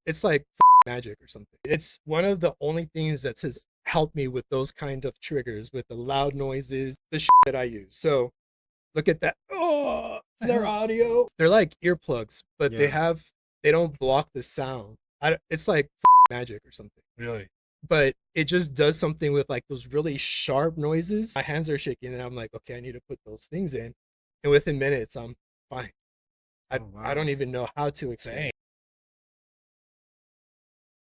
It's like magic or something. It's one of the only things that has helped me with those kind of triggers, with the loud noises, the that I use. So look at that. Oh, their audio. They're like earplugs, but Yeah. they don't block the sound. It's like magic or something. Really? But it just does something with like those really sharp noises. My hands are shaking, and I'm like, okay, I need to put those things in, and within minutes, I'm fine. I Oh I don't wow. even know how to explain.